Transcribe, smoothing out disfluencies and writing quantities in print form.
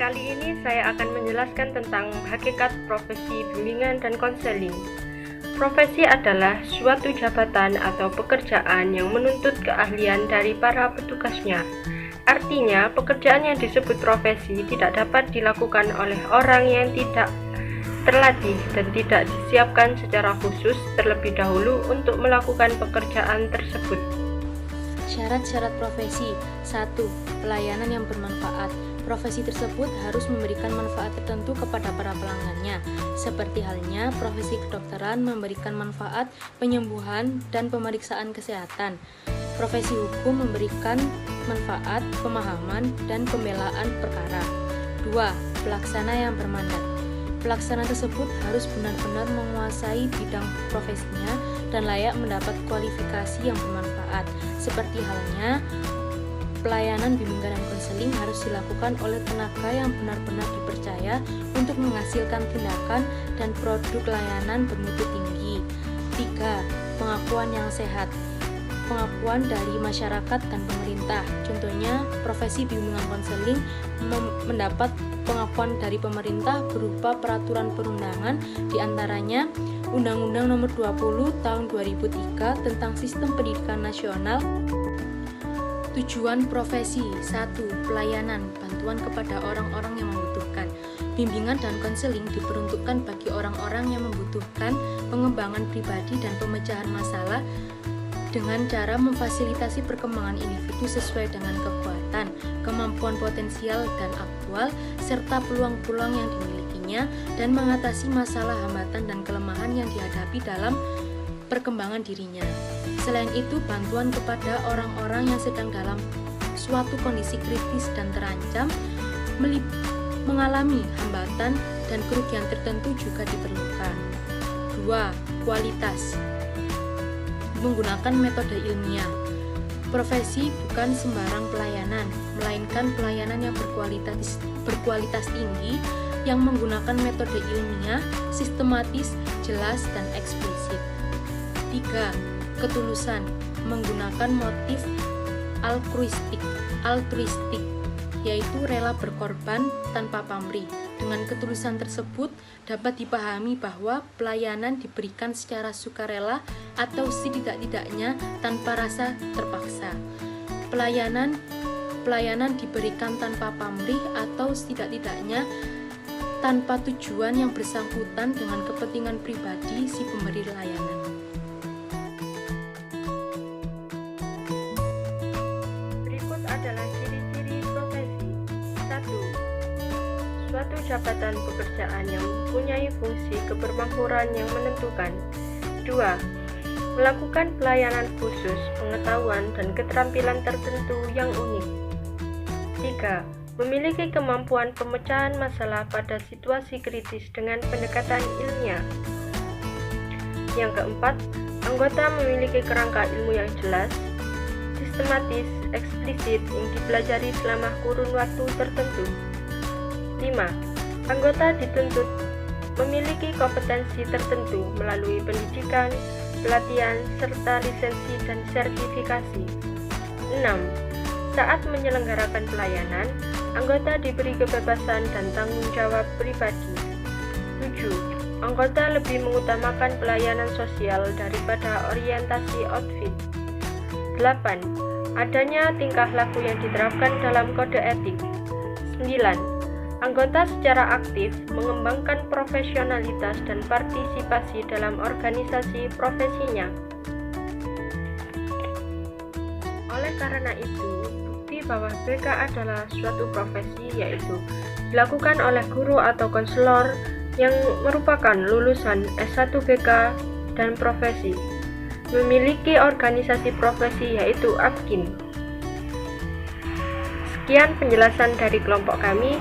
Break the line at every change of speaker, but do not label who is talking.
Kali ini saya akan menjelaskan tentang hakikat profesi bimbingan dan konseling. Profesi adalah suatu jabatan atau pekerjaan yang menuntut keahlian dari para petugasnya. Artinya, pekerjaan yang disebut profesi tidak dapat dilakukan oleh orang yang tidak terlatih dan tidak disiapkan secara khusus terlebih dahulu untuk melakukan pekerjaan tersebut.
Syarat-syarat profesi. 1. Pelayanan yang bermanfaat. Profesi tersebut harus memberikan manfaat tertentu kepada para pelanggannya, seperti halnya profesi kedokteran memberikan manfaat penyembuhan dan pemeriksaan kesehatan. Profesi hukum memberikan manfaat pemahaman dan pembelaan perkara. 2. Pelaksana yang bermandat. Pelaksana tersebut harus benar-benar menguasai bidang profesinya dan layak mendapat kualifikasi yang bermanfaat, seperti halnya pelayanan bimbingan dan konseling harus dilakukan oleh tenaga yang benar-benar dipercaya untuk menghasilkan tindakan dan produk layanan bermutu tinggi. 3. Pengakuan yang sehat. Pengakuan dari masyarakat dan pemerintah. Contohnya, profesi bimbingan konseling mendapat pengakuan dari pemerintah berupa peraturan perundangan, diantaranya Undang-Undang Nomor 20 Tahun 2003 tentang Sistem Pendidikan Nasional. Tujuan profesi. 1. Pelayanan, bantuan kepada orang-orang yang membutuhkan. Bimbingan dan konseling diperuntukkan bagi orang-orang yang membutuhkan pengembangan pribadi dan pemecahan masalah dengan cara memfasilitasi perkembangan individu sesuai dengan kekuatan, kemampuan potensial dan aktual, serta peluang-peluang yang dimilikinya, dan mengatasi masalah hambatan dan kelemahan yang dihadapi dalam perkembangan dirinya. Selain itu, bantuan kepada orang-orang yang sedang dalam suatu kondisi kritis dan terancam mengalami hambatan dan kerugian tertentu juga diperlukan. 2. Kualitas. Menggunakan metode ilmiah. Profesi bukan sembarang pelayanan, melainkan pelayanan yang berkualitas tinggi yang menggunakan metode ilmiah, sistematis, jelas, dan eksplisit. 3. Ketulusan, menggunakan motif altruistik, yaitu rela berkorban tanpa pamrih. Dengan ketulusan tersebut dapat dipahami bahwa pelayanan diberikan secara sukarela atau setidak-tidaknya tanpa rasa terpaksa. Pelayanan diberikan tanpa pamrih atau setidak-tidaknya tanpa tujuan yang bersangkutan dengan kepentingan pribadi si pemberi layanan.
Adalah ciri-ciri profesi. 1. Suatu jabatan pekerjaan yang mempunyai fungsi kebermakmuran yang menentukan. 2. Melakukan pelayanan khusus, pengetahuan dan keterampilan tertentu yang unik. 3. Memiliki kemampuan pemecahan masalah pada situasi kritis dengan pendekatan ilmiah. Yang keempat, anggota memiliki kerangka ilmu yang jelas, sistematis, eksplisit yang dipelajari selama kurun waktu tertentu. 5. Anggota dituntut memiliki kompetensi tertentu melalui pendidikan, pelatihan, serta lisensi dan sertifikasi. 6. Saat menyelenggarakan pelayanan, anggota diberi kebebasan dan tanggung jawab pribadi. 7. Anggota lebih mengutamakan pelayanan sosial daripada orientasi outfit. 8. Adanya tingkah laku yang diterapkan dalam kode etik. 9. Anggota secara aktif mengembangkan profesionalitas dan partisipasi dalam organisasi profesinya. Oleh karena itu, bukti bahwa BK adalah suatu profesi yaitu dilakukan oleh guru atau konselor yang merupakan lulusan S1 BK dan profesi. Memiliki organisasi profesi yaitu APKIN. Sekian penjelasan dari kelompok kami.